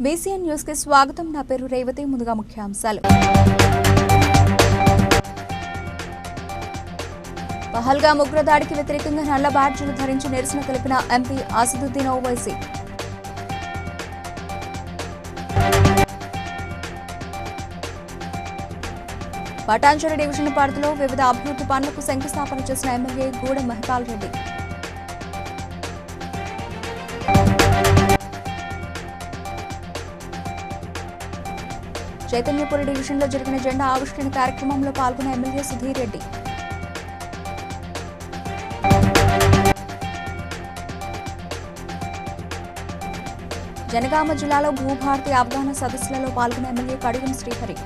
BCN news కి స్వాగతం. నా పేరు రేవతి. ముందుగా ముఖ్యాంశాలు. పహల్గామ్ ఉగ్రదాడికి వ్యతిరేకంగా నల్ల బ్యాడ్జీలు ధరించి నిరసన తెలిపిన ఎంపీ అసదుద్దీన్ ఓవైసీ. పటాన్చెరు డివిజన్ పరిధిలో వివిధ అభివృద్ధి పనులకు శంకుస్థాపన చేసిన ఎమ్మెల్యే గూడెం మహిపాల్ రెడ్డి. చైతన్యపురి డివిజన్లో జరిగిన జెండా ఆవిష్కరణ కార్యక్రమంలో పాల్గొన్న ఎమ్మెల్యే సుధీర్ రెడ్డి. జనగామ జిల్లాలో భూభారతి అవగాహన సదస్సులలో పాల్గొన్న ఎమ్మెల్యే కడియం శ్రీహరి.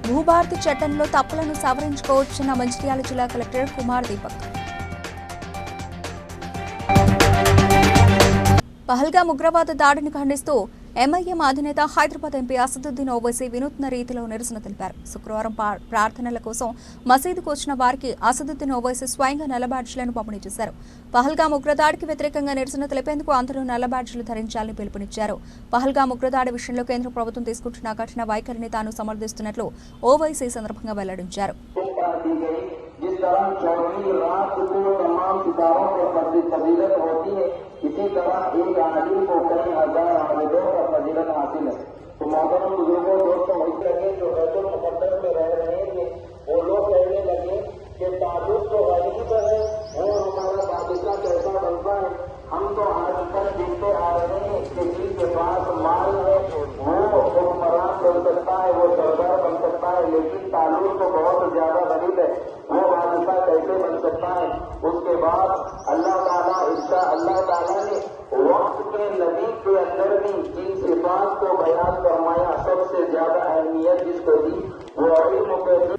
భూభారతి చట్టంలో తప్పులను సవరించుకోవచ్చన్న మంచిర్యాల జిల్లా కలెక్టర్ కుమార్ దీపక్. పహల్గామ్ ఉగ్రవాద దాడిని ఖండిస్తూ ఎంఐఎం అధినేత హైదరాబాద్ ఎంపీ అసదుద్దీన్ ఓవైసీ వినూత్న రీతిలో నిరసన తెలిపారు. శుక్రవారం ప్రార్థనల కోసం మసీదుకు వచ్చిన వారికి అసదుద్దీన్ ఓవైసీ స్వయంగా నల్ల బ్యాడ్జీలను పంపిణీ చేశారు. పహల్గామ్ ఉగ్రదాడికి వ్యతిరేకంగా నిరసన తెలిపేందుకు అందరూ నల్ల బ్యాడ్జీలు ధరించాలని పిలుపునిచ్చారు. పహల్గామ్ ఉగ్రదాడి విషయంలో కేంద్ర ప్రభుత్వం తీసుకుంటున్న కఠిన వైఖరిని తాను సమర్థిస్తున్నట్లు ఓవైసీ సందర్భంగా వెల్లడించారు. इसी तरह एक आदमी को कई हजार आवेदों का फजीलत हासिल है। तो मोहतरम बुजुर्गों, दोस्तों, इस लगे जो बैतुल मुक़द्दस में रह रहे हैं वो लोग कहने लगे कि ताल्लुक तो गरीब है और हमारा बादशाह कैसा बनता है। हम तो आज तक देखते आ रहे हैं कि जिसके पास माल है वो हुक्मरान बन सकता है, वो सरदार बन सकता है, लेकिन ताल्लुक तो बहुत ज्यादा गरीब है, वो बादशाह कैसे बन सकता है। उसके बाद अल्लाह ताला ने वक्त के नबी के अंदर भी जिन सिफात को बयान फरमाया, सबसे ज्यादा अहमियत जिसको दी वो इल्म को दी।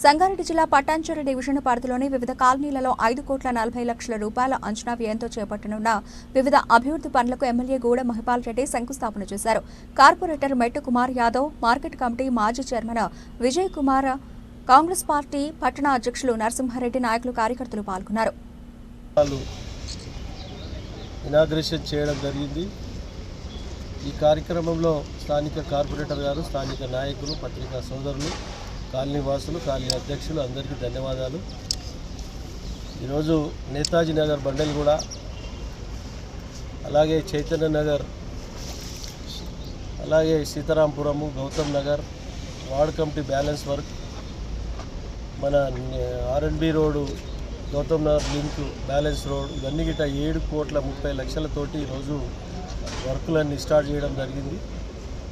సంగారెడ్డి జిల్లా పటాన్చెరు డివిజన్ పరిధిలోని వివిధ కాలనీలలో 5,40,00,000 రూపాయల అంచనా వ్యయంతో చేపట్టనున్న వివిధ అభివృద్ధి పనులకు ఎమ్మెల్యే గూడెం మహిపాల్ రెడ్డి శంకుస్థాపన చేశారు. కార్పొరేటర్ మెట్టు కుమార్ యాదవ్, మార్కెట్ కమిటీ మాజీ చైర్మన్ విజయ్ కుమార్, కాంగ్రెస్ పార్టీ పట్టణ అధ్యక్షులు నరసింహారెడ్డి, నాయకులు, కార్యకర్తలు పాల్గొన్నారు. ఇనాగ్రేషన్ చేయడం జరిగింది. ఈ కార్యక్రమంలో స్థానిక కార్పొరేటర్ గారు, స్థానిక నాయకులు, పత్రికా సోదరులు, కాలనీ వాసులు, కాలనీ అధ్యక్షులు అందరికీ ధన్యవాదాలు. ఈరోజు నేతాజీ నగర్ బండల్గూడ, అలాగే చైతన్య నగర్, అలాగే Sitarampuram, Gautam Nagar ward committee balance work, మన R&B road, Gautam Nagar link balance road, ఇవన్నీ గిట్ట 7,30,00,000తోటి ఈరోజు వర్కులన్నీ స్టార్ట్ చేయడం జరిగింది.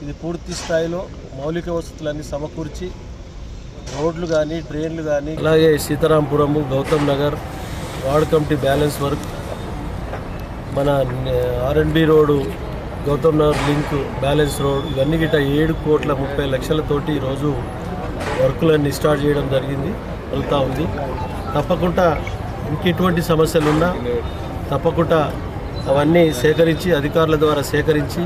ఇది పూర్తి స్థాయిలో మౌలిక వసతులన్నీ సమకూర్చి రోడ్లు కానీ, డ్రైన్లు కానీ, అలాగే Sitarampuram, Gautam Nagar ward committee balance work, మన R&B road, Gautam Nagar link balance road, ఇవన్నీ గిట్ట 7,30,00,000తోటి ఈరోజు వర్కులన్నీ స్టార్ట్ చేయడం జరిగింది, వెళ్తూ ఉంది. తప్పకుండా ఇంకెటువంటి సమస్యలున్నా తప్పకుండా అవన్నీ సేకరించి, అధికారుల ద్వారా సేకరించి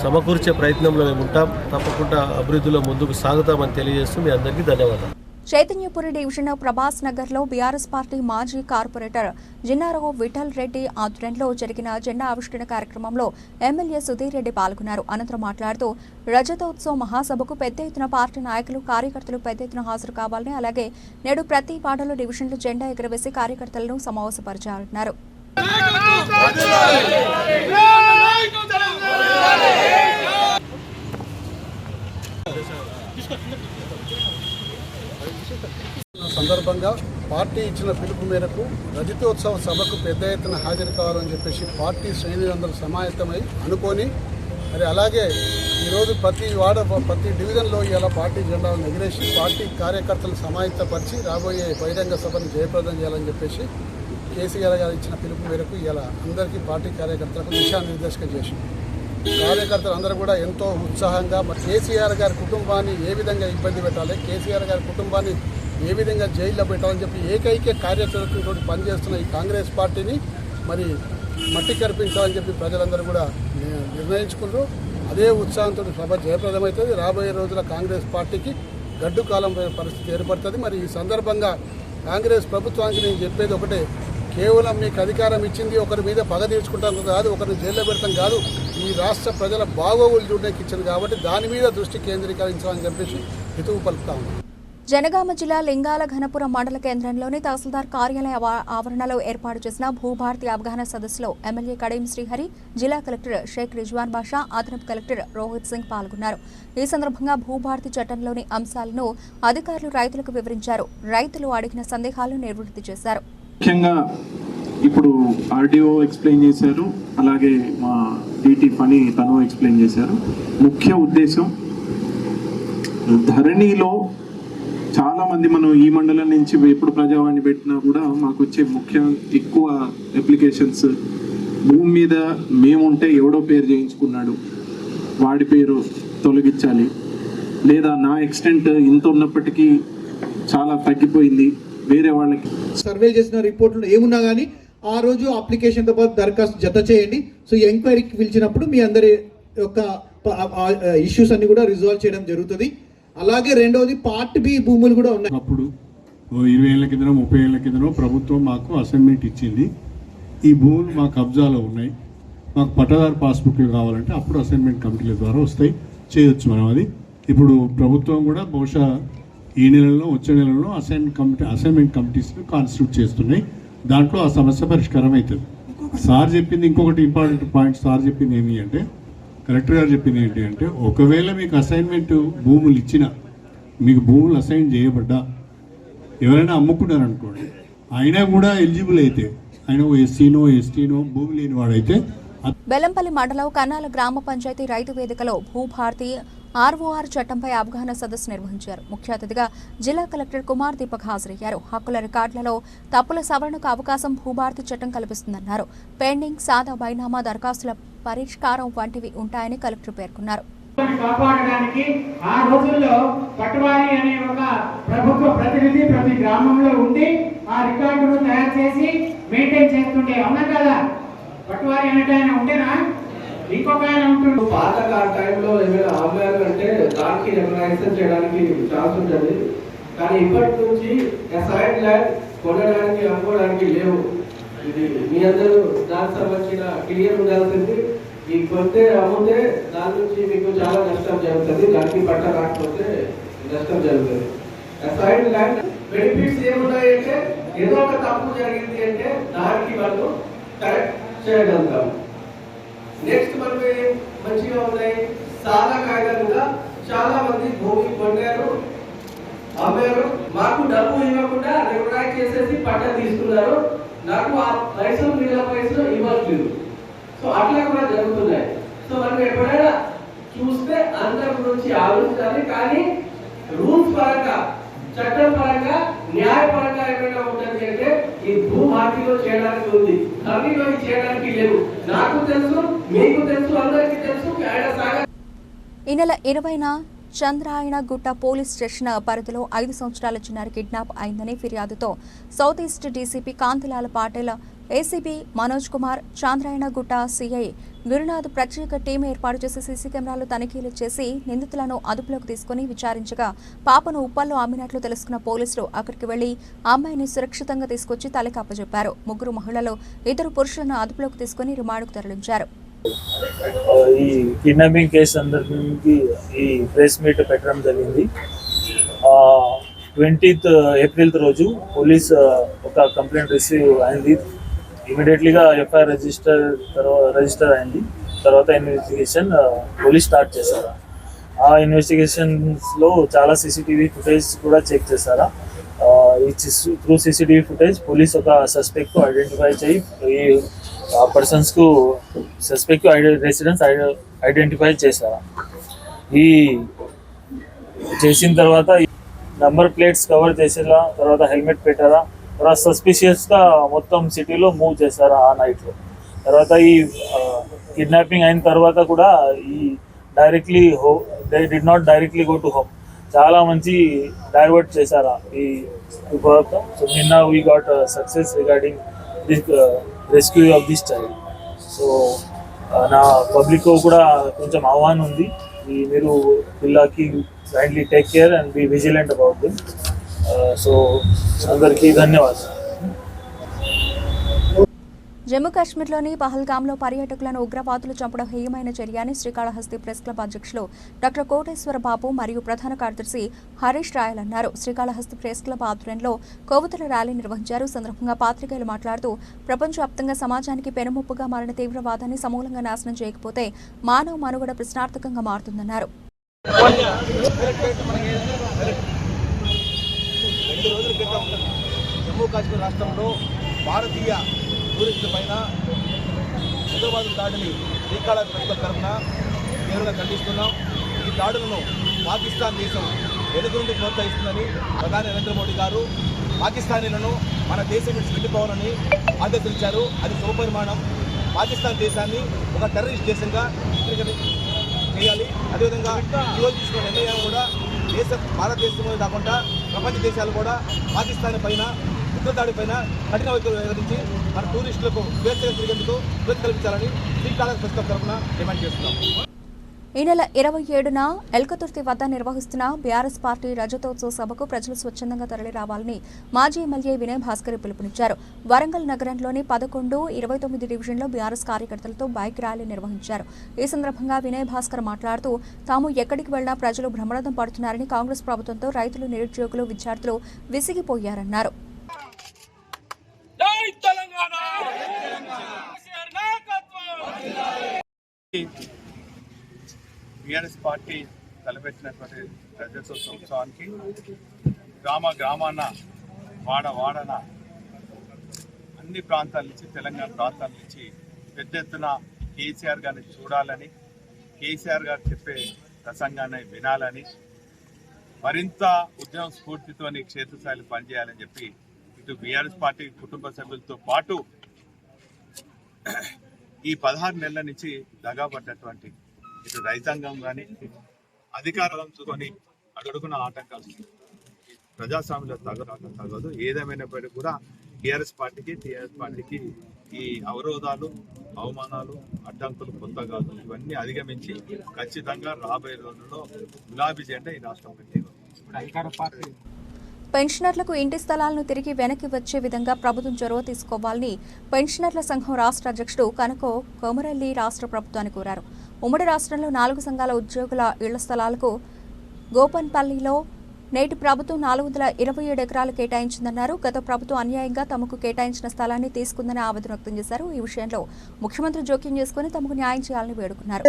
సమకూర్చే ప్రయత్నంలో మేము ఉంటాం. తప్పకుండా అభివృద్ధిలో ముందుకు సాగుతామని తెలియజేస్తూ మీ అందరికీ ధన్యవాదాలు. చైతన్యపురి డివిజన్ ప్రభాస్ నగర్లో బీఆర్ఎస్ పార్టీ మాజీ కార్పొరేటర్ జిన్నారావు విఠల్ రెడ్డి ఆధ్వర్యంలో జరిగిన జెండా ఆవిష్కరణ కార్యక్రమంలో ఎమ్మెల్యే సుధీర్ రెడ్డి పాల్గొన్నారు. అనంతరం మాట్లాడుతూ రజతోత్సవ మహాసభకు పెద్ద ఎత్తున పార్టీ నాయకులు, కార్యకర్తలు పెద్ద ఎత్తున హాజరు కావాలని, అలాగే నేడు ప్రతి వార్డులో డివిజన్లో జెండా ఎగురవేసి కార్యకర్తలను సమావేశపరిచారన్నారు. సందర్భంగా పార్టీ ఇచ్చిన పిలుపు మేరకు రజతోత్సవ సభకు పెద్ద ఎత్తున హాజరు కావాలని చెప్పేసి పార్టీ శ్రేణులందరూ సమాయత్తమై అనుకొని, మరి అలాగే ఈరోజు ప్రతి డివిజన్లో ఇలా పార్టీ జెండాలను ఎగిరేసి పార్టీ కార్యకర్తలు సమాయత్తపరిచి రాబోయే బహిరంగ సభను జయప్రదం చేయాలని చెప్పేసి కేసీఆర్ గారు ఇచ్చిన పిలుపు మేరకు ఇలా అందరికీ పార్టీ కార్యకర్తలకు దిశానిర్దేశకం చేసి కార్యకర్తలు అందరూ కూడా ఎంతో ఉత్సాహంగా కేసీఆర్ గారి కుటుంబాన్ని ఏ విధంగా ఇబ్బంది పెట్టాలి, కేసీఆర్ గారి కుటుంబాన్ని ఏ విధంగా జైల్లో పెట్టాలని చెప్పి ఏకైక కార్యాచరణతో పనిచేస్తున్న ఈ కాంగ్రెస్ పార్టీని మరి మట్టి కరిపించాలని చెప్పి ప్రజలందరూ కూడా నిర్ణయించుకున్నారు. అదే ఉత్సాహంతో సభ జయప్రదమవుతుంది. రాబోయే రోజుల కాంగ్రెస్ పార్టీకి గడ్డు కాలం పరిస్థితి ఏర్పడుతుంది. మరి ఈ సందర్భంగా కాంగ్రెస్ ప్రభుత్వానికి నేను చెప్పేది ఒకటే, కేవలం మీకు అధికారం ఇచ్చింది ఒకరి మీద పగ తీర్చుకుంటాం కాదు, ఒకరిని జైల్లో పెడతాం కాదు, ఈ రాష్ట్ర ప్రజల బాగోగులు చూడడానికి ఇచ్చింది కాబట్టి దాని మీద దృష్టి కేంద్రీకరించాలని చెప్పేసి హితవు పలుకుతా ఉన్నాం. జనగామ జిల్లా లింగాల ఘనపురం మండల కేంద్రంలోని తహసీల్దార్ కార్యాలయ ఆవరణలో ఏర్పాటు చేసిన భూభారతి అవగాహన సదస్సులో ఎమ్మెల్యే కడియం శ్రీహరి, జిల్లా కలెక్టర్ షేక్ రిజ్వాన్ బాషా, అదనపు కలెక్టర్ రోహిత్ సింగ్ పాల్గొన్నారు. ఈ సందర్భంగా భూభారతి చట్టంలోని అంశాలను అధికారులు రైతులకు వివరించారు. రైతులు అడిగిన సందేహాలను నివృత్తి చేశారు. ముఖ్యంగా ఇప్పుడు ఆర్డీఓ ఎక్స్ప్లెయిన్ చేశారు, అలాగే మా డిటి ఫనీ తను ఎక్స్ప్లెయిన్ చేశారు. ముఖ్య ఉద్దేశం ధరణిలో చాలా మంది మనం ఈ మండలం నుంచి ఎప్పుడు ప్రజావాణి పెట్టినా కూడా మాకు వచ్చే ఎక్కువ అప్లికేషన్స్ భూమి మీద మేముంటే ఎవడో పేరు చేయించుకున్నాడు, వాడి పేరు తొలగించాలి, లేదా నా ఎక్స్టెంట్ ఇంత ఉన్నప్పటికీ చాలా తగ్గిపోయింది, వేరే వాళ్ళకి సర్వే చేసిన రిపోర్ట్లు ఏమున్నా కానీ ఆ రోజు అప్లికేషన్తో పాటు దరఖాస్తు జత చేయండి. సో ఈ ఎంక్వైరీకి పిలిచినప్పుడు మీ అందరి యొక్క ఇష్యూస్ అన్ని కూడా రిజాల్వ్ చేయడం జరుగుతుంది. అలాగే రెండవది పార్ట్ బి భూములు కూడా ఉన్నాయి. అప్పుడు 20 ఏళ్ల కిందనో 30 ఏళ్ల కిందనో ప్రభుత్వం మాకు అసైన్మెంట్ ఇచ్చింది, ఈ భూములు మా కబ్జాలో ఉన్నాయి, మాకు పట్టదారు పాస్బుక్ కావాలంటే అప్పుడు అసైన్మెంట్ కమిటీల ద్వారా వస్తాయి, చేయొచ్చు మనం. అది ఇప్పుడు ప్రభుత్వం కూడా బహుశా ఈ నెలలో వచ్చే నెలలో అసైన్మెంట్ కమిటీస్ని కాన్స్టిట్యూట్ చేస్తున్నాయి. దాంట్లో ఆ సమస్య పరిష్కారం అవుతుంది. సార్ చెప్పింది ఇంకొకటి ఇంపార్టెంట్ పాయింట్, సార్ చెప్పింది ఏమి అంటే, కలెక్టర్ గారు చెప్పింది ఏంటి అంటే, ఒకవేళ మీకు అసైన్మెంట్ భూములు ఇచ్చినా, మీకు భూములు అసైన్ చేయబడ్డా, ఎవరైనా అమ్ముకున్నారు అనుకోండి, అయినా కూడా ఎలిజిబుల్ అయితే, ఆయన ఎస్సీనో ఎస్టీనో భూమి లేని వాడైతే. బెల్లంపల్లి మండలం కన్నాల గ్రామ పంచాయతీ రైతు వేదికలో భూభారతి ఆర్ఓఆర్ చట్టంపై అవగాహన సదస్సు నిర్వహించారు. ముఖ్య అతిథిగా జిల్లా కలెక్టర్ కుమార్ దీపక్ హాజరయ్యారు. హక్కుల రికార్డులలో తప్పుల సవరణకు అవకాశం భూభారతి చట్టం కల్పిస్తుందన్నారు. పెండింగ్, సాదా బైనామా దరఖాస్తుల పరిష్కారం వంటివి ఉంటాయని కలెక్టర్ పేర్కొన్నారు. కాపాడడానికి ఆ రోజుల్లో పట్వారీ అనే ఒక ప్రభుత్వ ప్రతినిధి ప్రతి గ్రామంలో ఉండి ఆ రికార్డును తయారు చేసి మెయింటైన్ చేస్తుండే. అవునా కదా? పట్వారీ అనేది ఆయన ఉంటేనా ఇంకొక ఆయన ఉంటుండే. పాత టైంలో ఏమైనా అమ్మారు అంటే దానికి రెగ్యులైజేషన్ చేయడానికి ఛాన్స్ ఉంటుంది. కానీ ఇప్పటి నుంచి సైడ్ ల్యాండ్ కొనడానికి అమ్ముకోవడానికి లేవు. ఇది మీ అందరూ దానికి సంబంధించిన క్లియర్ ఉండాల్సింది. ఈ కొంటే అమ్ముతే దాని నుంచి మీకు చాలా నష్టం జరుగుతుంది, దానికి పట్ట రాకపోతే నష్టం జరుగుతుంది. సైడ్ ల్యాండ్ బెనిఫిట్స్ ఏమున్నాయంటే, ఏదో ఒక తప్పు జరిగింది అంటే దానికి వాళ్ళు కరెక్ట్ చేయగలుగుతాం. నెక్స్ట్ మనకి మంచిగా ఉన్నాయి సాదా కాగితాలుగా చాలా మంది భూమి కొన్నారు, అమ్మారు, మాకు డబ్బు ఇవ్వకుండా రెగ్యులైజ్ చేసేసి పట్ట తీసుకున్నారు, నాకు ఆ పైసలు మిగిలిన పైసలు ఇవ్వట్లేదు. సో అట్లా కూడా జరుగుతున్నాయి. సో మనం ఎప్పుడైనా చూస్తే అందరి గురించి ఆలోచించాలి. కానీ రూల్స్ పరంగా, చట్టం పరంగా, న్యాయపరంగా ఏమైనా ఉంటుంది అంటే ఈ భూభారతిలో చేయడానికి ఉంది, ధరణిలో చేయడానికి లేదు. నాకు తెలుసు, మీకు తెలుసు, అందరికీ తెలుసు. ఈ నెల 20న చంద్రాయణగుట్ట పోలీస్ స్టేషన్ పరిధిలో 5 సంవత్సరాల చిన్నారి కిడ్నాప్ అయిందని ఫిర్యాదుతో south east DCP Kantilal Patil, ACP Manoj Kumar, Chandrayangutta CI Gurunath ప్రత్యేక టీం ఏర్పాటు చేసి సీసీ కెమెరాలు తనిఖీలు చేసి నిందితులను అదుపులోకి తీసుకుని విచారించగా పాపను ఉప్పల్లో అమ్మినట్లు తెలుసుకున్న పోలీసులు అక్కడికి వెళ్లి అమ్మాయిని సురక్షితంగా తీసుకొచ్చి తలకి అప్పచెప్పారు. 3 మహిళలు, 2 పురుషులను అదుపులోకి తీసుకుని రిమాండ్కు తరలించారు. ఈ కిడ్నాపింగ్ కేసు అందరికి ఈ ప్రెస్ మీట్ పెట్టడం జరిగింది. 20th ఏప్రిల్ రోజు పోలీస్ ఒక కంప్లైంట్ రిసీవ్ అయింది. ఇమీడియట్లీగా ఎఫ్ఐఆర్ రిజిస్టర్ అయింది. తర్వాత ఇన్వెస్టిగేషన్ పోలీస్ స్టార్ట్ చేశారు. ఆ ఇన్వెస్టిగేషన్స్లో చాలా సీసీటీవీ ఫుటేజ్ కూడా చెక్ చేశారా. త్రూ సీసీటీవీ ఫుటేజ్ పోలీస్ ఒక సస్పెక్ట్కు ఐడెంటిఫై చేయి ఈ పర్సన్స్కు సస్పెక్ట్ రెసిడెన్స్ ఐడెంటిఫై చేశారా. ఈ చేసిన తర్వాత నంబర్ ప్లేట్స్ కవర్ చేసేలా, తర్వాత హెల్మెట్ పెట్టారా, తర్వాత సస్పిషియస్గా మొత్తం సిటీలో మూవ్ చేశారా ఆ నైట్లో. తర్వాత ఈ కిడ్నాపింగ్ అయిన తర్వాత కూడా ఈ they did not directly go to home, చాలా మంచి డైవర్ట్ చేశారా ఈ వర్క్. సో నిన్న we got success regarding this rescue of this child. So నా పబ్లిక్ కూడా కొంచెం ఆహ్వానం ఉంది, మీరు పిల్లకి kindly take care and be vigilant about them. So అందరికీ ధన్యవాదాలు. జమ్మూ కాశ్మీర్లోని పహల్గామ్లో పర్యాటకులను ఉగ్రవాదులు చంపడం హేయమైన చర్య అని శ్రీకాళహస్తి ప్రెస్ క్లబ్ అధ్యక్షులు డాక్టర్ కోటేశ్వర బాబు మరియు ప్రధాన కార్యదర్శి హరీష్ రాయల్ అన్నారు. శ్రీకాళహస్తి ప్రెస్ క్లబ్ ఆధ్వర్యంలో కొవ్వొత్తుల ర్యాలీ నిర్వహించారు. సందర్భంగా పాత్రికేయులు మాట్లాడుతూ ప్రపంచవ్యాప్తంగా సమాజానికి పెనుముప్పుగా మారిన తీవ్రవాదాన్ని సమూలంగా నాశనం చేయకపోతే మానవ మనుగడ ప్రశ్నార్థకంగా మారుతుందన్నారు. 2 రోజుల క్రితం జమ్మూ కాశ్మీర్ రాష్ట్రంలో భారతీయ టూరిస్టుల పైన ఉగ్రవాదుల దాడిని శ్రీకాళహస్తి ప్రెస్ క్లబ్ తరఫున తీవ్రంగా ఖండిస్తున్నాం. ఈ దాడులను పాకిస్తాన్ దేశం వెనుక నుండి ప్రోత్సహిస్తుందని ప్రధాని నరేంద్ర మోడీ గారు పాకిస్తానీలను మన దేశం నుంచి వెళ్ళిపోవాలని ఆదేశించారు. అది శుభపరిమాణం. పాకిస్తాన్ దేశాన్ని ఒక టెర్రరిస్ట్ దేశంగా చేయాలి. అదేవిధంగా ఈరోజు తీసుకున్న నిర్ణయం కూడా భారతదేశంలో కాకుండా ప్రపంచ దేశాలు కూడా పాకిస్తాన్ పైన ఉగ్రదాడి పైన కఠిన వైఖరి వివరించి మన టూరిస్టులకు స్వేచ్ఛగా తిరిగేందుకు స్వేచ్ఛ కల్పించాలని శ్రీకాళహస్తి ప్రెస్ క్లబ్ తరఫున డిమాండ్ చేస్తున్నాం. ఈ నెల 27న ఎల్కతుర్తి వద్ద నిర్వహిస్తున్న బీఆర్ఎస్ పార్టీ రజతోత్సవ సభకు ప్రజలు స్వచ్ఛందంగా తరలి రావాలని మాజీ ఎమ్మెల్యే వినయ్ భాస్కర్ పిలుపునిచ్చారు. వరంగల్ నగరంలోని 11, 29 డివిజన్లో బీఆర్ఎస్ కార్యకర్తలతో బైక్ ర్యాలీ నిర్వహించారు. ఈ సందర్భంగా వినయ్ భాస్కర్ మాట్లాడుతూ తాము ఎక్కడికి వెళ్లినా ప్రజలు భ్రమరథం పడుతున్నారని, కాంగ్రెస్ ప్రభుత్వంతో రైతులు, నిరుద్యోగులు, విద్యార్థులు విసిగిపోయారన్నారు. బీఆర్ఎస్ పార్టీ తలపెట్టినటువంటి రజతోత్సవ ఉత్సవానికి గ్రామాన వాడన అన్ని ప్రాంతాల నుంచి, తెలంగాణ ప్రాంతాల నుంచి పెద్ద ఎత్తున కేసీఆర్ గారిని చూడాలని, కేసీఆర్ గారు చెప్పే ప్రసంగాన్ని వినాలని, మరింత ఉద్యమ స్ఫూర్తితో క్షేత్రస్థాయిలో పనిచేయాలని చెప్పి ఇటు బీఆర్ఎస్ పార్టీ కుటుంబ సభ్యులతో పాటు ఈ 16 నెలల నుంచి దగాపడ్డటువంటి ఇటు రైతాంగం కానీ అధికారులను చూసుకొని అడుగున ఆటంకాలు ప్రజాస్వామ్యంలో తగదు. ఏదేమైనప్పటికీ కూడా టీఆర్ఎస్ పార్టీకి ఈ అవరోధాలు, అవమానాలు, అడ్డంకులు కొత్త కాదు. ఇవన్నీ అధిగమించి ఖచ్చితంగా రాబోయే రోజుల్లో గులాబీ జెండా ఈ రాష్ట్రం పెట్టేది. పెన్షనర్లకు ఇంటి స్థలాలను తిరిగి వెనక్కి వచ్చే విధంగా ప్రభుత్వం చొరవ తీసుకోవాలని పెన్షనర్ల సంఘం రాష్ట్ర అధ్యక్షుడు కనకో కొమరల్లి రాష్ట్ర ప్రభుత్వాన్ని కోరారు. ఉమ్మడి రాష్ట్రంలో 4 సంఘాల ఉద్యోగుల ఇళ్ల స్థలాలకు గోపన్పల్లిలో నేటి ప్రభుత్వం 427 ఎకరాలు కేటాయించిందన్నారు. గత ప్రభుత్వం అన్యాయంగా తమకు కేటాయించిన స్థలాన్ని తీసుకుందని ఆవేదన వ్యక్తం చేశారు. ఈ విషయంలో ముఖ్యమంత్రి జోక్యం చేసుకుని తమకు న్యాయం చేయాలని వేడుకున్నారు.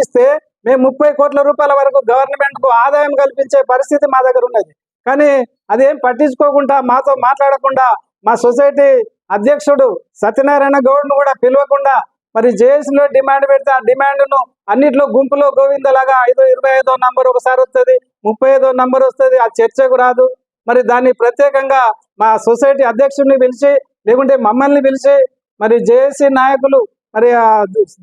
మేము 30 కోట్ల రూపాయల వరకు గవర్నమెంట్ కు ఆదాయం కల్పించే పరిస్థితి మా దగ్గర ఉన్నది. కానీ అదేం పట్టించుకోకుండా, మాతో మాట్లాడకుండా, మా సొసైటీ అధ్యక్షుడు సత్యనారాయణ గౌడ్ను కూడా పిలవకుండా మరి జేఏసీలో డిమాండ్ పెడితే ఆ డిమాండ్ను అన్నిట్లో గుంపులో గోవిందలాగా 25వ నంబర్ ఒకసారి వస్తుంది, 35వ నంబర్ వస్తుంది, ఆ చర్చకు రాదు. మరి దాన్ని ప్రత్యేకంగా మా సొసైటీ అధ్యక్షుడిని పిలిచి, లేకుంటే మమ్మల్ని పిలిచి, మరి జేఏసీ నాయకులు మరి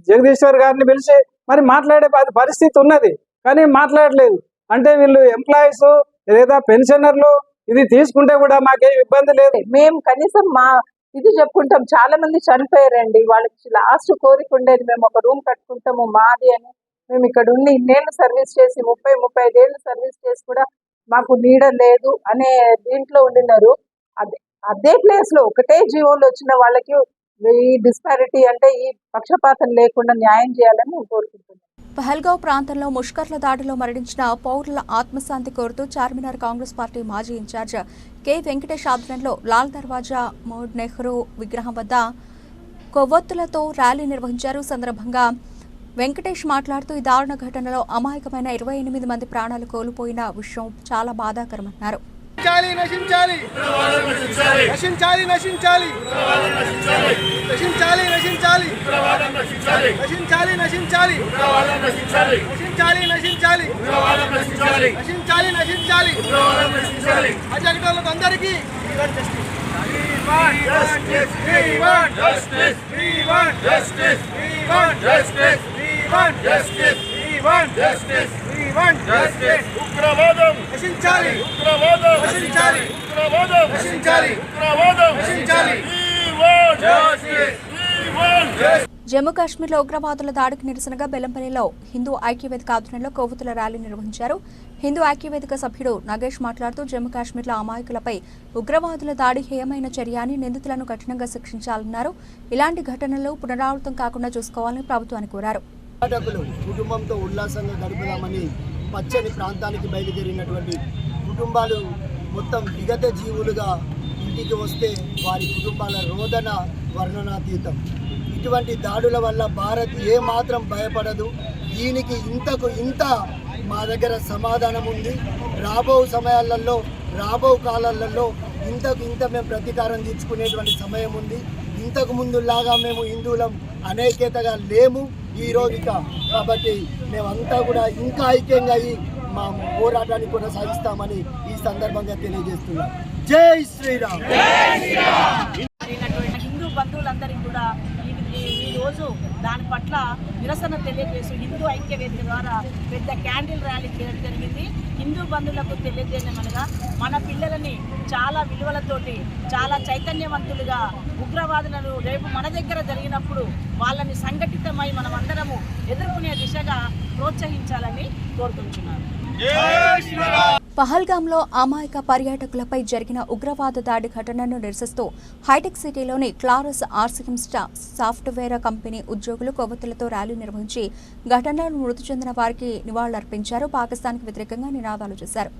జగదీశ్వర్ గారిని పిలిచి మరి మాట్లాడే పరిస్థితి ఉన్నది. కానీ మాట్లాడలేదు. అంటే వీళ్ళు ఎంప్లాయీస్ లేదా పెన్షనర్లు ఇది తీసుకుంటే కూడా మాకేం ఇబ్బంది లేదు. మేము కనీసం మా ఇది చెప్పుకుంటాం. చాలా మంది చనిపోయారండి. వాళ్ళకి లాస్ట్ కోరిక ఉండేది, మేము ఒక రూమ్ కట్టుకుంటాము మాది అని. మేము ఇక్కడ ఉండి ఇన్నేళ్ళు సర్వీస్ చేసి 30-35 ఏళ్ళు సర్వీస్ చేసి కూడా మాకు నీడ లేదు అనే దీంట్లో ఉండినారు. అదే ప్లేస్ లో ఒకటే జీవోలు వచ్చిన వాళ్ళకి ఈ డిస్పారిటీ అంటే ఈ పక్షపాతం లేకుండా న్యాయం చేయాలని నేను కోరుకుంటున్నాను. పహల్గావ్ ప్రాంతంలో ముష్కర్ల దాడిలో మరణించిన పౌరుల ఆత్మశాంతి కోరుతూ చార్మినార్ కాంగ్రెస్ పార్టీ మాజీ ఇన్ఛార్జ్ కె వెంకటేష్ ఆధ్వర్యంలో లాల్ దర్వాజా మోడ్ నెహ్రూ విగ్రహం వద్ద కొవ్వొత్తులతో ర్యాలీ నిర్వహించారు. సందర్భంగా వెంకటేష్ మాట్లాడుతూ ఈ దారుణ ఘటనలో అమాయకమైన 28 మంది ప్రాణాలు కోల్పోయిన విషయం చాలా బాధాకరమన్నారు. జమ్మూ కాశ్మీర్లో ఉగ్రవాదుల దాడికి నిరసనగా బెల్లంపల్లిలో హిందూ ఐక్యవేదిక ఆధ్వర్యంలో కొవ్వొత్తుల ర్యాలీ నిర్వహించారు. హిందూ ఐక్యవేదిక సభ్యుడు నగేష్ మాట్లాడుతూ జమ్మూ కాశ్మీర్లో అమాయకులపై ఉగ్రవాదుల దాడి హేయమైన చర్య అని నిందితులను కఠినంగా శిక్షించాలన్నారు. ఇలాంటి ఘటనలు పునరావృతం కాకుండా చూసుకోవాలని ప్రభుత్వాన్ని కోరారు. కుటుంబంతో ఉల్లాసంగా గడుపుదామని పచ్చని ప్రాంతానికి బయలుదేరినటువంటి కుటుంబాలు మొత్తం విగత జీవులుగా ఇంటికి వస్తే వారి కుటుంబాల రోదన వర్ణనాతీతం. ఇటువంటి దాడుల వల్ల భారత్ ఏమాత్రం భయపడదు. దీనికి ఇంత మా దగ్గర సమాధానం ఉంది. రాబో సమయాలలో రాబో కాలాలలో ఇంత మేము ప్రతీకారం తీర్చుకునేటువంటి సమయం ఉంది. ఇంతకు ముందులాగా మేము హిందువులం అనేకతగా లేము ఈరోజు. కాబట్టి మేమంతా కూడా ఇంకా ఐక్యంగా అయ్యి మా పోరాటాన్ని కొనసాగిస్తామని ఈ సందర్భంగా తెలియజేస్తున్నాం. జై శ్రీరామ్. హిందూ బంధువులందరికీ కూడా ఈ రోజు దాని పట్ల నిరసన తెలియజేస్తూ హిందూ ఐక్యవేదిక ద్వారా పెద్ద క్యాండిల్ ర్యాలీ చేయడం జరిగింది. హిందూ బంధువులకు తెలియజేయమనగా మన పిల్లలని చాలా విలువలతోటి చాలా చైతన్యవంతులుగా ఉగ్రవాదులను రేపు మన దగ్గర జరిగినప్పుడు వాళ్ళని సంఘటితమై మనమందరము ఎదుర్కొనే దిశగా ప్రోత్సహించాలని కోరుకుంటున్నాను. పహల్గాంలో అమాయక పర్యాటకులపై జరిగిన ఉగ్రవాద దాడి ఘటనను నిరసిస్తూ హైటెక్ సిటీలోని క్లారస్ ఆర్సిఎం సాఫ్ట్వేర్ కంపెనీ ఉద్యోగులు కొవ్వొత్తులతో ర్యాలీ నిర్వహించి ఘటనలో మృతి చెందిన వారికి నివాళులర్పించారు. పాకిస్తాన్కు వ్యతిరేకంగా నినాదాలు చేశారు.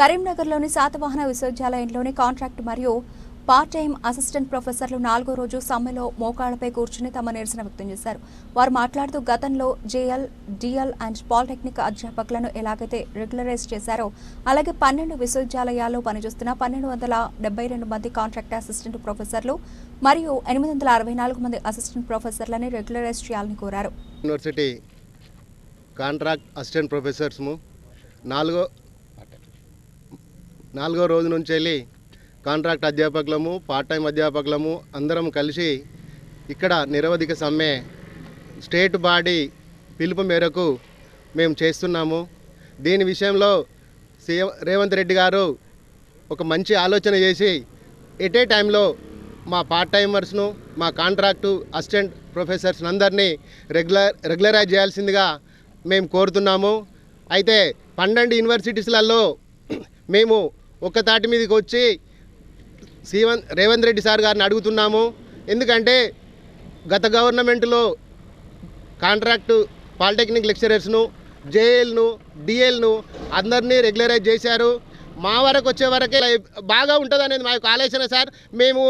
కరీంనగర్లోని శాతవాహన విశ్వవిద్యాలయంలోని కాంట్రాక్ట్ మరియు పార్ట్ టైం అసిస్టెంట్ ప్రొఫెసర్లు 4వ రోజు సమ్మెలో మోకాళ్లపై కూర్చుని తమ నిరసన వ్యక్తం చేశారు. వారు మాట్లాడుతూ గతంలో జేఎల్, డిఎల్ అండ్ పాలిటెక్నిక్ అధ్యాపకులను ఎలాగైతే రెగ్యులరైజ్ చేశారో అలాగే 12 విశ్వవిద్యాలయాల్లో పనిచేస్తున్న 1272 మంది కాంట్రాక్ట్ అసిస్టెంట్ ప్రొఫెసర్లు మరియు 864 మంది అసిస్టెంట్ ప్రొఫెసర్లని రెగ్యులరైజ్ చేయాలని కోరారు. యూనివర్సిటీ కాంట్రాక్ట్ అసిస్టెంట్ ప్రొఫెసర్స్ నాలుగో రోజు నుంచి వెళ్ళి కాంట్రాక్ట్ అధ్యాపకులము పార్ట్ టైం అధ్యాపకులము అందరం కలిసి ఇక్కడ నిరవధిక సమ్మె స్టేట్ బాడీ పిలుపు మేరకు మేము చేస్తున్నాము. దీని విషయంలో రేవంత్ రెడ్డి గారు ఒక మంచి ఆలోచన చేసి ఎటే టైంలో మా పార్ట్ టైమర్స్ను మా కాంట్రాక్టు అసిస్టెంట్ ప్రొఫెసర్స్ అందరినీ రెగ్యులరైజ్ చేయాల్సిందిగా మేము కోరుతున్నాము. అయితే 12 యూనివర్సిటీస్లలో మేము ఒక తాటి మీదకి వచ్చి రేవంత్ రెడ్డి సార్ గారిని అడుగుతున్నాము. ఎందుకంటే గత గవర్నమెంట్లో కాంట్రాక్టు పాలిటెక్నిక్ లెక్చరర్స్ను, జేఎల్ను, డిఎల్ను అందరినీ రెగ్యులరైజ్ చేశారు. మా వరకు వచ్చే వరకే బాగా ఉంటుంది అనేది మా యొక్క ఆలోచన సార్. మేము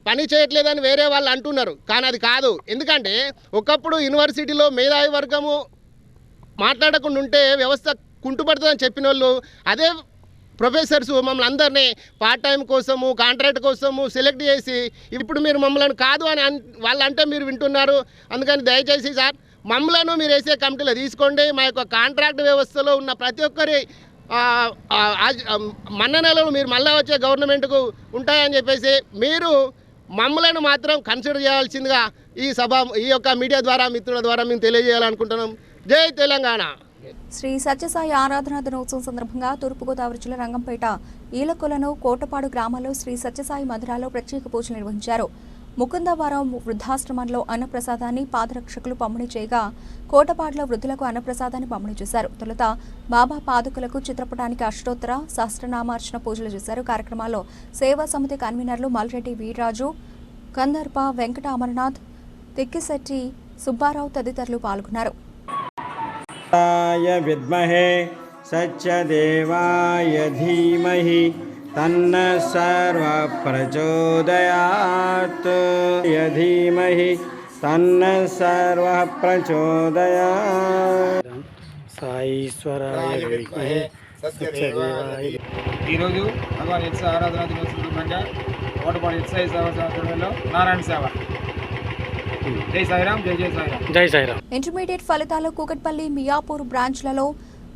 పని చేయట్లేదని వేరే వాళ్ళు అంటున్నారు, కానీ అది కాదు. ఎందుకంటే ఒకప్పుడు యూనివర్సిటీలో మేధావి వర్గము మాట్లాడకుండా ఉంటే వ్యవస్థ కుంటుపడుతుందని చెప్పిన వాళ్ళు అదే ప్రొఫెసర్స్ మమ్మల్ని అందరినీ పార్ట్ టైం కోసము కాంట్రాక్ట్ కోసము సెలెక్ట్ చేసి ఇప్పుడు మీరు మమ్మల్ని కాదు అని వాళ్ళంటే మీరు వింటున్నారు. అందుకని దయచేసి సార్ మమ్మలను మీరు వేసే కమిటీలో తీసుకోండి. మా యొక్క కాంట్రాక్ట్ వ్యవస్థలో ఉన్న ప్రతి ఒక్కరి మన్ననలు మీరు మళ్ళీ వచ్చే గవర్నమెంట్కు ఉంటాయని చెప్పేసి మీరు మమ్మలను మాత్రం కన్సిడర్ చేయాల్సిందిగా ఈ యొక్క మీడియా ద్వారా మిత్రుల ద్వారా మేము తెలియజేయాలనుకుంటున్నాం. జై తెలంగాణ. శ్రీ సత్యసాయి ఆరాధన దినోత్సవం సందర్భంగా తూర్పుగోదావరి జిల్లా రంగంపేట ఈలకొలను కోటపాడు గ్రామాల్లో శ్రీ సత్యసాయి మందిరాల్లో ప్రత్యేక పూజలు నిర్వహించారు. ముకుందవరం వృద్ధాశ్రమంలో అన్నప్రసాదాన్ని పాదరక్షకులు పంపిణీ చేయగా కోటపాడులో వృద్ధులకు అన్నప్రసాదాన్ని పంపిణీ చేశారు. తొలుత బాబా పాదుకలకు చిత్రపటానికి అష్టోత్తర సహస్రనామార్చన పూజలు చేశారు. కార్యక్రమాల్లో సేవా సమితి కన్వీనర్లు మల్రెడ్డి వీర్రాజు, కందర్ప వెంకట అమర్నాథ్, తిక్కిశెట్టి సుబ్బారావు తదితరులు పాల్గొన్నారు. విద్మహే సత్యదేవాయ ధీమహి तन्न सर्व प्रचोदयात् धीमहि तन्न सर्व प्रचोदयात् साईश्वराय विद्महे सत्यदेवाय। ఈరోజు భగవాన్ ఎత్స ఆరాధన దినోత్సవం సందర్భంగా కోటపాడు ఎక్సైజ్ సేవ సంస్థలో నారాయణ సేవ. జై సాయిరామ్, జై జై సాయిరామ్, జై సాయిరామ్. ఇంటర్మీడియట్ ఫలితాల్లో కూకట్పల్లి, మియాపూర్ బ్రాంచ్లలో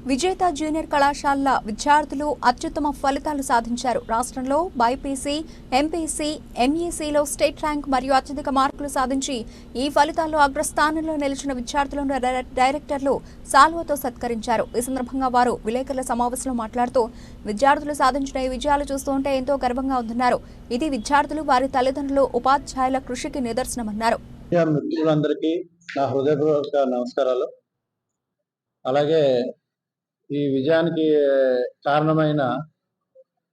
విజేత జూనియర్ కళాశాలల విద్యార్థులు అత్యుత్తమ ఫలితాలు సాధించారు. రాష్ట్రంలో బైపీసీ, ఎంపీసీ, ఎంఈసీలో స్టేట్ ర్యాంక్ మరియు అత్యధిక మార్కులు సాధించి ఈ ఫలితాల్లో అగ్రస్థానంలో నిలిచిన విద్యార్థులను డైరెక్టర్లు సాల్వతో సత్కరించారు. ఈ సందర్భంగా వారు విలేకరుల సమావేశంలో మాట్లాడుతూ విద్యార్థులు సాధించిన ఈ విజయాలు చూస్తుంటే ఎంతో గర్వంగా ఉందన్నారు. ఇది విద్యార్థులు, వారి తల్లిదండ్రులు, ఉపాధ్యాయుల కృషికి నిదర్శనమన్నారు. మిత్రులందరికీ నా హృదయపూర్వక నమస్కారాలు. అలాగే ఈ విజయానికి కారణమైన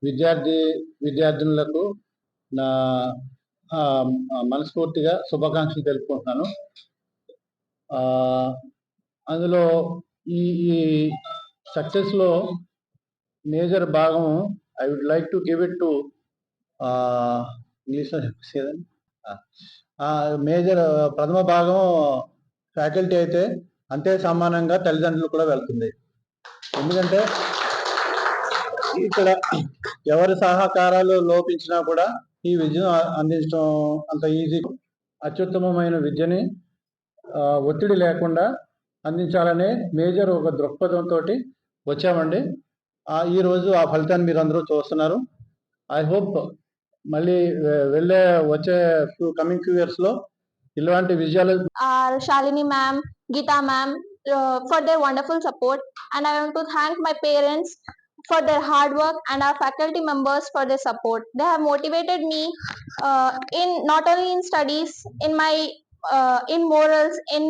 విద్యార్థినులకు నా మనస్ఫూర్తిగా శుభాకాంక్షలు తెలుపుకుంటున్నాను. అందులో ఈ సక్సెస్లో మేజర్ భాగం I would like to give it to ఇంగ్లీష్లో చెప్పేసేదండి. మేజర్ ప్రథమ భాగం ఫ్యాకల్టీ అయితే అంతే సమానంగా తల్లిదండ్రులు కూడా వెళ్తుంది. ఎందుకంటే ఇక్కడ ఎవరి సహకారాలు లోపించినా కూడా ఈ విద్యను అందించడం అంత ఈజీ. అత్యుత్తమమైన విద్యని ఒత్తిడి లేకుండా అందించాలనే మేజర్ ఒక దృక్పథంతో వచ్చామండి. ఈరోజు ఆ ఫలితాన్ని మీరు అందరూ చూస్తున్నారు. ఐ హోప్ మళ్ళీ వచ్చే కమింగ్ ఫ్యూ ఇయర్స్ లో ఇలాంటి విజయాలు. Shalini ma'am, Geeta ma'am for their wonderful support, and I want to thank my parents for their hard work and our faculty members for their support. They have motivated me in not only in studies, in my in morals, in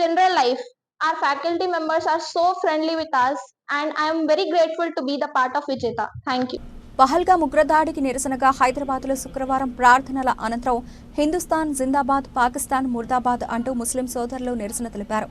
general life. Our faculty members are so friendly with us, and I am very grateful to be the part of Vijeta. Thank you. Pahalgam ఉగ్రదాడికి నిరసనగా హైదరాబాద్లో శుక్రవారం ప్రార్థనల అనంతరం హిందుస్థాన్ జిందాబాద్, పాకిస్తాన్ ముర్దాబాద్ అంటూ ముస్లిం సోదరులు నిరసన తెలిపారు.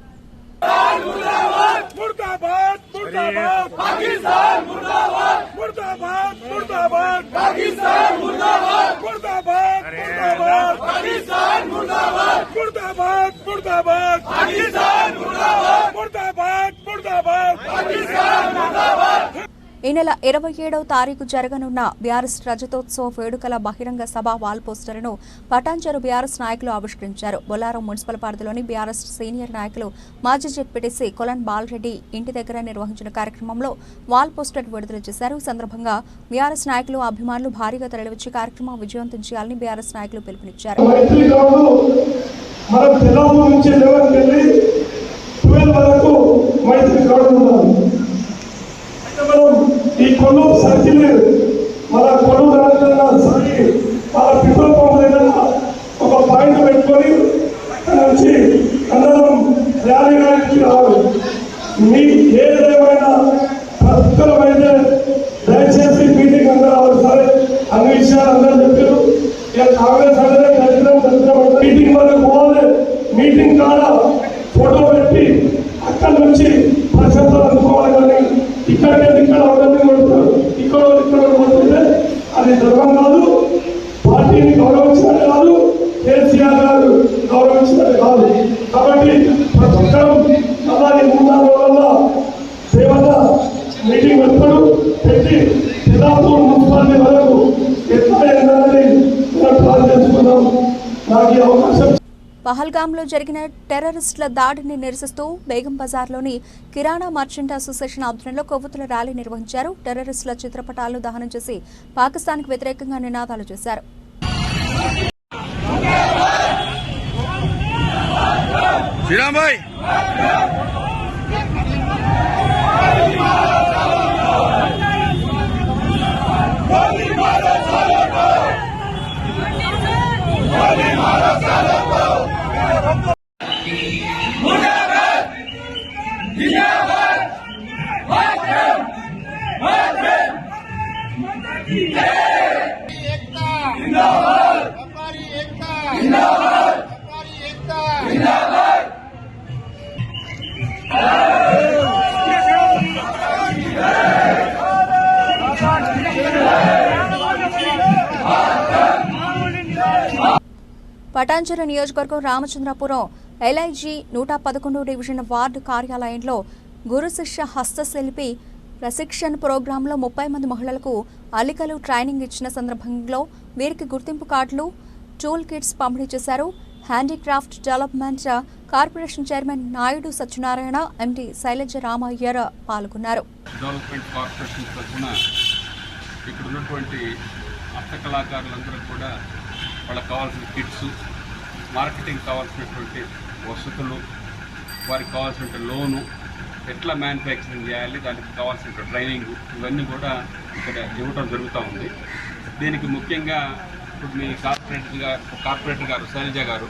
ఈ నెల 27వ తారీఖు జరగనున్న బీఆర్ఎస్ రజతోత్సవ వేడుకల బహిరంగ సభ వాల్ పోస్టర్ను పటాన్చెరు బీఆర్ఎస్ నాయకులు ఆవిష్కరించారు. బొల్లారం మున్సిపల్ పరిధిలోని బీఆర్ఎస్ సీనియర్ నాయకులు మాజీ జెడ్పీటీసీ కొలన్ బాలరెడ్డి ఇంటి దగ్గర నిర్వహించిన కార్యక్రమంలో వాల్ పోస్టర్ విడుదల చేశారు. ఈ సందర్భంగా బీఆర్ఎస్ నాయకులు, అభిమానులు భారీగా తరలివచ్చి కార్యక్రమం విజయవంతం చేయాలని బీఆర్ఎస్ నాయకులు పిలుపునిచ్చారు. ఈ కొల్లూరు సర్కిల్ మన కొల్లూరు సాగి మన పిప్పల పంపు దగ్గర ఒక పాయింట్ పెట్టుకొని అక్కడ నుంచి అందరం ర్యాలీ నుంచి రావాలి. మీకు ఏదేమైనా ప్రతికూలమైతే దయచేసి మీటింగ్ అందరూ రావాలి. సరే, అన్ని విషయాలు అందరూ చెప్పారు. ఇక కాంగ్రెస్ అంటే దరిద్రం మీటింగ్ వరకు పోవాలి. మీటింగ్ కాడ ఫోటో పెట్టి అక్కడి నుంచి ప్రశంసలు అందుకోవాలి. కానీ ఇక్కడ కొడుతున్నారు, ఇక్కడ కొడుతుంటే అది ధర్మం కాదు. పార్టీని గౌరవించినట్టు కాదు, కేసీఆర్ గారు గౌరవించినట్టు కాదు. కాబట్టి ప్రతి ఒక్కరూ అలాగే 3-4 రోజుల దేవత మీటింగ్ పెట్టి పెదాపూర్ మున్సిపాలిటీ వరకు ఎట్లా ఏంటనేది మనం ప్లాన్ చేసుకున్నాం. నాకు ఈ అవకాశం. పహల్గామ్లో జరిగిన టెర్రరిస్టుల దాడిని నిరసిస్తూ బేగం బజార్లోని కిరాణా మర్చెంట్ అసోసియేషన్ ఆధ్వర్యంలో కొవ్వొత్తుల ర్యాలీ నిర్వహించారు. టెర్రరిస్టుల చిత్రపటాలను దహనం చేసి పాకిస్తాన్కు వ్యతిరేకంగా నినాదాలు చేశారు. పటాన్చెరు నియోజకవర్గం రామచంద్రపురం LIG 111 డివిజన్ వార్డు కార్యాలయంలో గురు శిష్య హస్తశిల్పి ప్రశిక్షణ ప్రోగ్రాంలో 30 మంది మహిళలకు అల్లికలు ట్రైనింగ్ ఇచ్చిన సందర్భంలో వీరికి గుర్తింపు కార్డులు, టూల్ కిట్స్ పంపిణీ చేశారు. Handicraft development corporation chairman Naidu Satyanarayana, MD Shailaja Ramaiyer పాల్గొన్నారు. డెవలప్మెంట్ కార్పొరేషన్ తరఫున ఇక్కడ ఉన్నటువంటి హస్తకళాకారులందరూ కూడా వాళ్ళకి కావాల్సిన కిట్స్, మార్కెటింగ్ కావాల్సినటువంటి వసతులు, వారికి కావాల్సిన లోను, ఎట్లా మ్యానుఫ్యాక్చరింగ్ చేయాలి, దానికి కావాల్సిన ట్రైనింగ్, ఇవన్నీ కూడా ఇక్కడ ఇవ్వడం జరుగుతూ ఉంది. దీనికి ముఖ్యంగా ఇప్పుడు మీ కార్పొరేటర్ గారు శైలజ గారు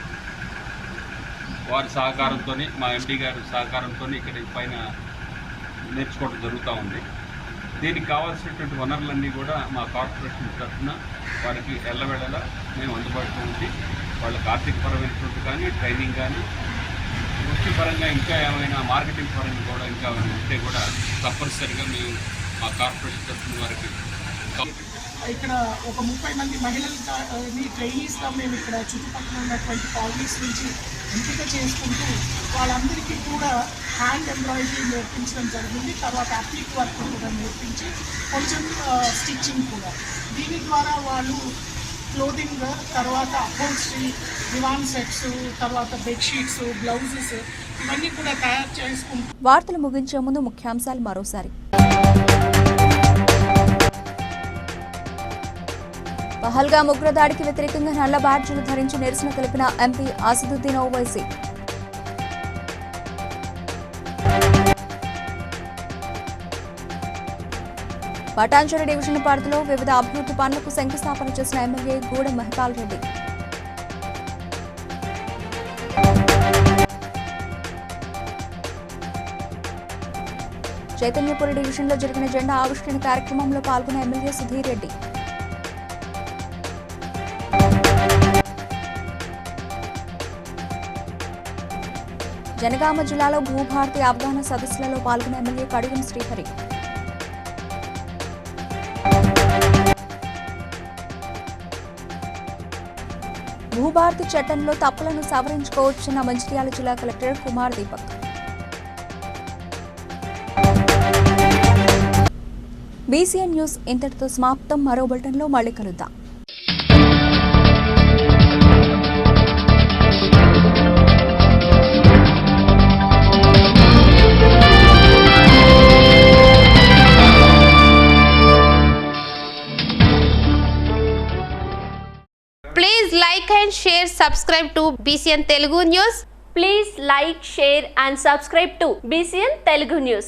వారి సహకారంతో, మా MD గారి సహకారంతో ఇక్కడ పైన నేర్చుకోవడం జరుగుతూ ఉంది. దీనికి కావాల్సినటువంటి వనరులన్నీ కూడా మా కార్పొరేషన్ తరఫున వారికి ఎల్లవేళలా మేము అందుబాటులో ఉండి వాళ్ళకి ఆర్థికపరమైనటువంటి కానీ ట్రైనింగ్ కానీ వృత్తిపరంగా ఇంకా ఏమైనా మార్కెటింగ్ పరంగా కూడా ఇంకా ఉంటే కూడా తప్పనిసరిగా మేము మా కార్పొరేషన్ తరఫున వారికి ఇక్కడ ఒక 30 మంది మహిళలని ట్రైనీస్గా మేము ఇక్కడ చుట్టుపక్కల ఉన్నటువంటి కాలనీస్ నుంచి ఎంపిక చేసుకుంటూ వాళ్ళందరికీ కూడా హ్యాండ్ ఎంబ్రాయిడరీ నేర్పించడం జరిగింది. తర్వాత అప్లిక్ వర్క్ కూడా నేర్పించి కొంచెం స్టిచ్చింగ్ కూడా. దీని ద్వారా వాళ్ళు క్లోదింగ్, తర్వాత అప్హోల్స్ట్రీ, దివాన్ సెట్స్, తర్వాత బెడ్షీట్స్, బ్లౌజెస్ ఇవన్నీ కూడా తయారు చేసుకుంటారు. వార్తలు ముగించే ముందు ముఖ్యాంశాలు మరోసారి. పహల్గామ్ ఉగ్రదాడికి వ్యతిరేకంగా నల్ల బ్యాడ్జీలు ధరించి నిరసన తెలిపిన MP అసదుద్దీన్ ఓవైసీ. పటాన్చెరు డివిజన్ పరిధిలో వివిధ అభివృద్ధి పనులకు శంకుస్థాపన చేసిన ఎమ్మెల్యే గూడెం మహిపాల్ రెడ్డి. చైతన్యపురి డివిజన్లో జరిగిన జెండా ఆవిష్కరణ కార్యక్రమంలో పాల్గొన్న ఎమ్మెల్యే సుధీర్ రెడ్డి. జనగామ జిల్లాలో భూభారతి అవగాహన సదస్సులలో పాల్గొన్న ఎమ్మెల్యే కడియం శ్రీహరి. భూభారతి చట్టంలో తప్పులను సవరించుకోవచ్చన్న మంచిర్యాల జిల్లా collector Kumar Deepak. BCN news ఇంతటితో సమాప్తం. మరో బులెటిన్లో మళ్ళీ కలుద్దాం. Please like and share, subscribe to BCN Telugu News. Please like, share and subscribe to BCN Telugu News.